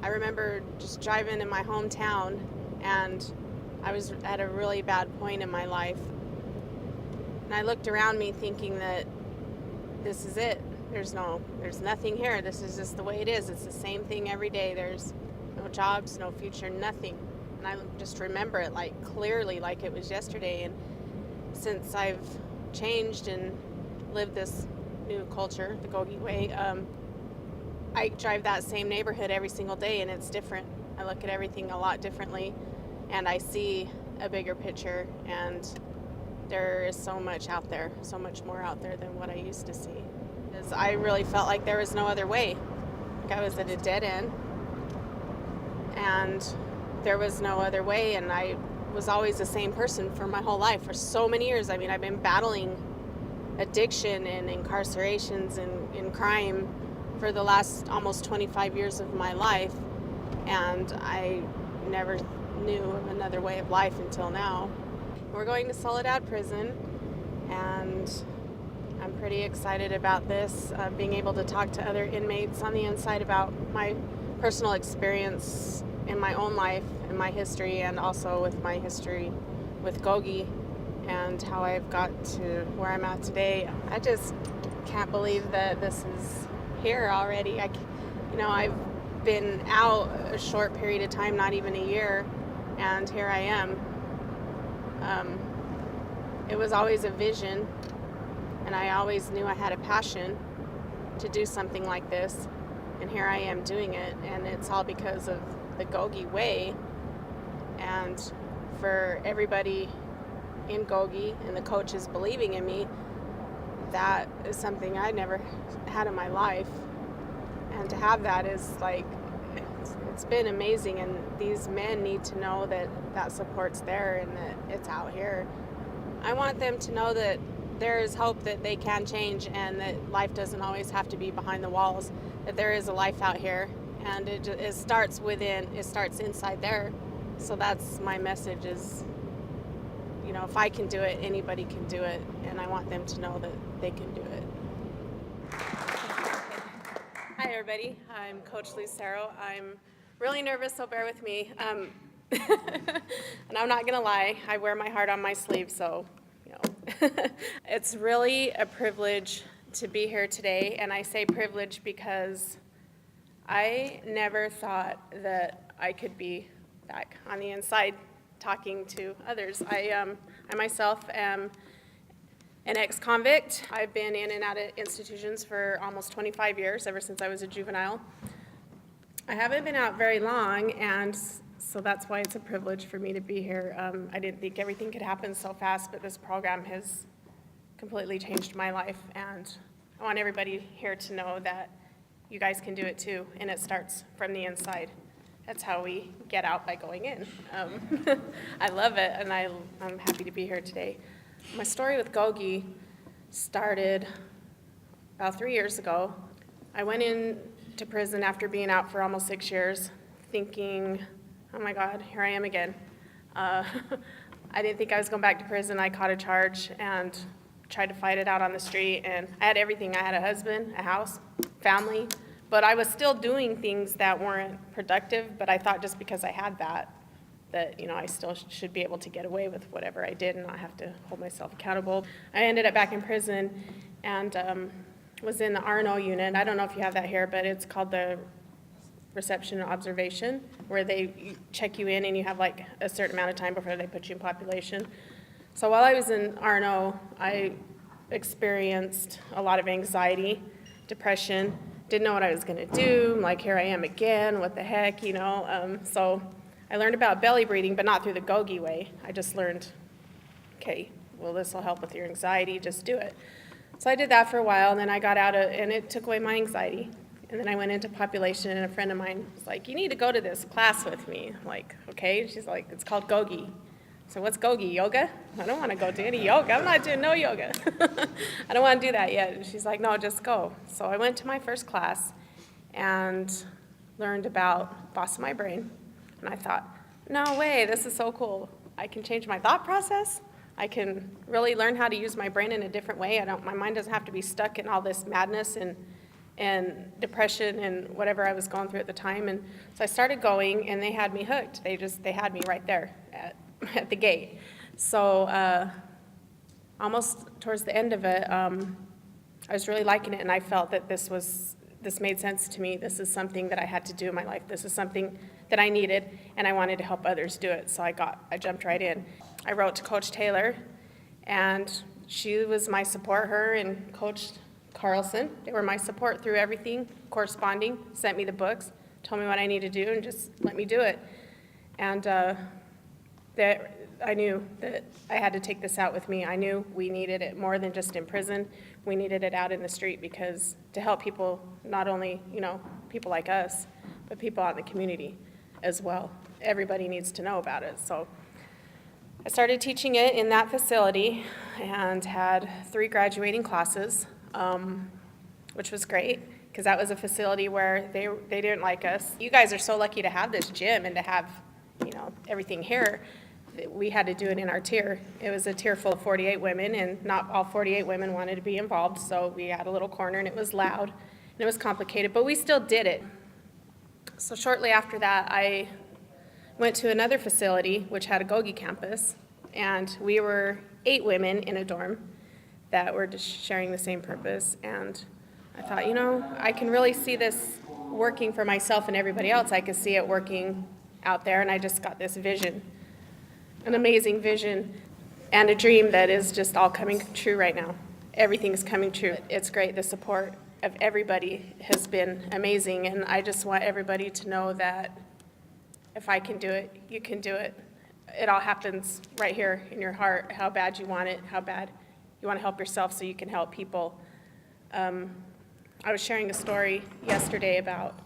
I remember just driving in my hometown, and I was at a really bad point in my life. And I looked around me thinking that this is it. There's nothing here. This is just the way it is. It's the same thing every day. There's no jobs, no future, nothing. And I just remember it like clearly, like it was yesterday. And since I've changed and lived this new culture, the GOGI way, I drive that same neighborhood every single day, and it's different. I look at everything a lot differently, and I see a bigger picture, and there is so much out there, so much more out there than what I used to see. Because I really felt like there was no other way. Like I was at a dead end, and there was no other way, and I was always the same person for my whole life, for so many years. I mean, I've been battling addiction and incarcerations and crime for the last almost 25 years of my life, and I never knew of another way of life until now. We're going to Soledad Prison, and I'm pretty excited about this, being able to talk to other inmates on the inside about my personal experience in my own life and my history, and also with my history with GOGI and how I've got to where I'm at today. I just can't believe that this is here already. I've been out a short period of time, not even a year, and here I am. It was always a vision, and I always knew I had a passion to do something like this, and here I am doing it, and it's all because of the GOGI way. And for everybody in GOGI and the coaches believing in me, that is something I never had in my life, and to have that is like, it's been amazing. And these men need to know that that support's there and that it's out here. I want them to know that there is hope, that they can change, and that life doesn't always have to be behind the walls, that there is a life out here, and it starts within, it starts inside there. So that's my message is, if I can do it, anybody can do it, and I want them to know that they can do it. Hi everybody, I'm Coach Lucero. I'm really nervous, so bear with me. And I'm not gonna lie, I wear my heart on my sleeve, so it's really a privilege to be here today, and I say privilege because I never thought that I could be back on the inside talking to others. I myself am an ex-convict. I've been in and out of institutions for almost 25 years, ever since I was a juvenile. I haven't been out very long, and so that's why it's a privilege for me to be here. I didn't think everything could happen so fast, but this program has completely changed my life, and I want everybody here to know that you guys can do it too, and it starts from the inside. That's how we get out, by going in. I love it, and I'm happy to be here today. My story with GOGI started about 3 years ago. I went into prison after being out for almost 6 years, thinking, oh my God, here I am again. I didn't think I was going back to prison. I caught a charge and tried to fight it out on the street, and I had everything. I had a husband, a house, family, but I was still doing things that weren't productive, but I thought just because I had that I still should be able to get away with whatever I did and not have to hold myself accountable. I ended up back in prison and was in the R&O unit. I don't know if you have that here, but it's called the reception and observation, where they check you in and you have like a certain amount of time before they put you in population. So while I was in R&O, I experienced a lot of anxiety, depression, didn't know what I was going to do. I'm like, here I am again, what the heck, So I learned about belly breathing, but not through the GOGI way. I just learned, okay, well, this will help with your anxiety, just do it. So I did that for a while, and then I got out and it took away my anxiety. And then I went into population, and a friend of mine was like, you need to go to this class with me. I'm like, okay. She's like, it's called GOGI. So what's GOGI, yoga? I don't want to go do any yoga. I'm not doing no yoga. I don't want to do that yet. And she's like, no, just go. So I went to my first class and learned about boss of my brain. And I thought, no way, this is so cool. I can change my thought process. I can really learn how to use my brain in a different way. My mind doesn't have to be stuck in all this madness and and depression and whatever I was going through at the time. And so I started going, and they had me hooked. They had me right there at the gate. So almost towards the end of it, I was really liking it, and I felt that this made sense to me. This is something that I had to do in my life. This is something that I needed, and I wanted to help others do it. So I jumped right in. I wrote to Coach Taylor, and she was my support. Her and Coach Carlson, they were my support through everything, corresponding, sent me the books, told me what I needed to do, and just let me do it. And that I knew that I had to take this out with me. I knew we needed it more than just in prison. We needed it out in the street, because to help people, not only, people like us, but people out in the community as well. Everybody needs to know about it. So I started teaching it in that facility and had 3 graduating classes, which was great, because that was a facility where they didn't like us. You guys are so lucky to have this gym and to have, everything here. We had to do it in our tier. It was a tier full of 48 women, and not all 48 women wanted to be involved, so we had a little corner, and it was loud, and it was complicated, but we still did it. So shortly after that, I went to another facility, which had a GOGI campus, and we were 8 women in a dorm that were just sharing the same purpose, and I thought, I can really see this working for myself and everybody else. I could see it working out there, and I just got this vision. An amazing vision and a dream that is just all coming true right now. Everything's coming true. It's great. The support of everybody has been amazing, and I just want everybody to know that if I can do it, you can do it. It all happens right here in your heart, how bad you want it, how bad you want to help yourself so you can help people. I was sharing a story yesterday about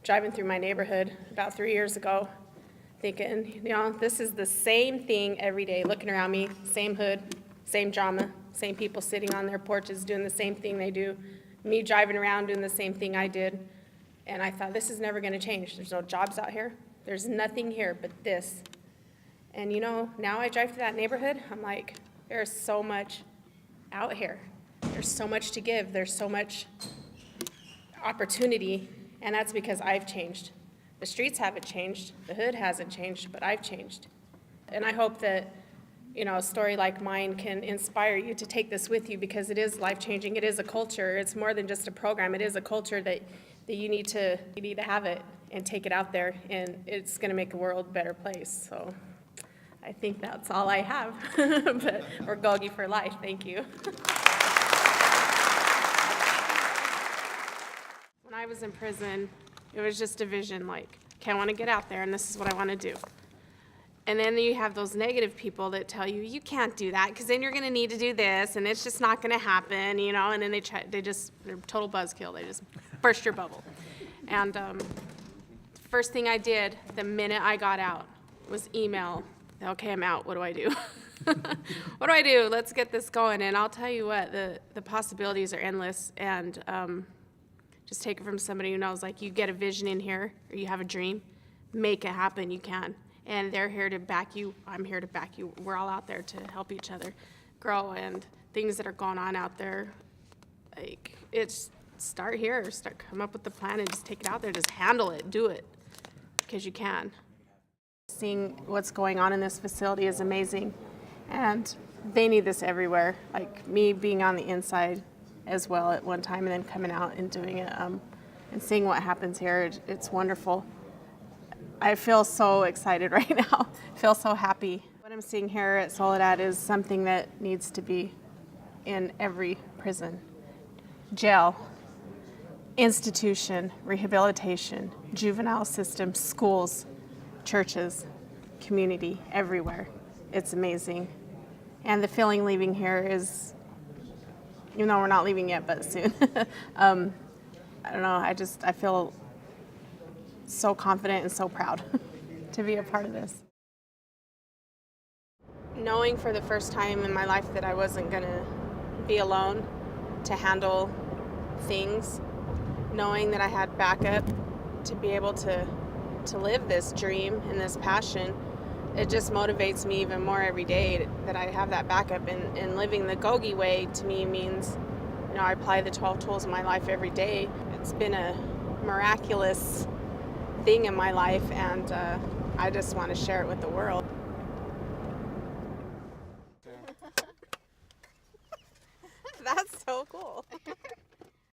driving through my neighborhood about 3 years ago, thinking, this is the same thing every day, looking around me, same hood, same drama, same people sitting on their porches doing the same thing they do, me driving around doing the same thing I did. And I thought, this is never going to change. There's no jobs out here. There's nothing here but this. And now I drive through that neighborhood, I'm like, there's so much out here. There's so much to give. There's so much opportunity, and that's because I've changed. The streets haven't changed, the hood hasn't changed, but I've changed. And I hope that, a story like mine can inspire you to take this with you, because it is life-changing. It is a culture. It's more than just a program. It is a culture that you need to have it and take it out there, and it's going to make the world a better place. So I think that's all I have. But we're GOGI for life. Thank you. When I was in prison, it was just a vision, like, okay, I want to get out there, and this is what I want to do. And then you have those negative people that tell you, you can't do that, because then you're going to need to do this, and it's just not going to happen, and then they're total buzzkill. They just burst your bubble. And first thing I did the minute I got out was email, okay, I'm out, what do I do? What do I do? Let's get this going. And I'll tell you what, the possibilities are endless, and just take it from somebody who knows, like, you get a vision in here, or you have a dream, make it happen, you can. And they're here to back you, I'm here to back you. We're all out there to help each other grow, and things that are going on out there, like, it's start here, come up with the plan and just take it out there, just handle it, do it, because you can. Seeing what's going on in this facility is amazing, and they need this everywhere, like me being on the inside as well at one time, and then coming out and doing it, and seeing what happens here. It's wonderful. I feel so excited right now. I feel so happy. What I'm seeing here at Soledad is something that needs to be in every prison, jail, institution, rehabilitation, juvenile system, schools, churches, community, everywhere. It's amazing. And the feeling leaving here is, even though we're not leaving yet, but soon. I don't know, I feel so confident and so proud to be a part of this. Knowing for the first time in my life that I wasn't gonna be alone to handle things, knowing that I had backup to be able to live this dream and this passion, it just motivates me even more every day that I have that backup. And living the GOGI way to me means I apply the 12 tools in my life every day. It's been a miraculous thing in my life, and I just want to share it with the world. That's so cool.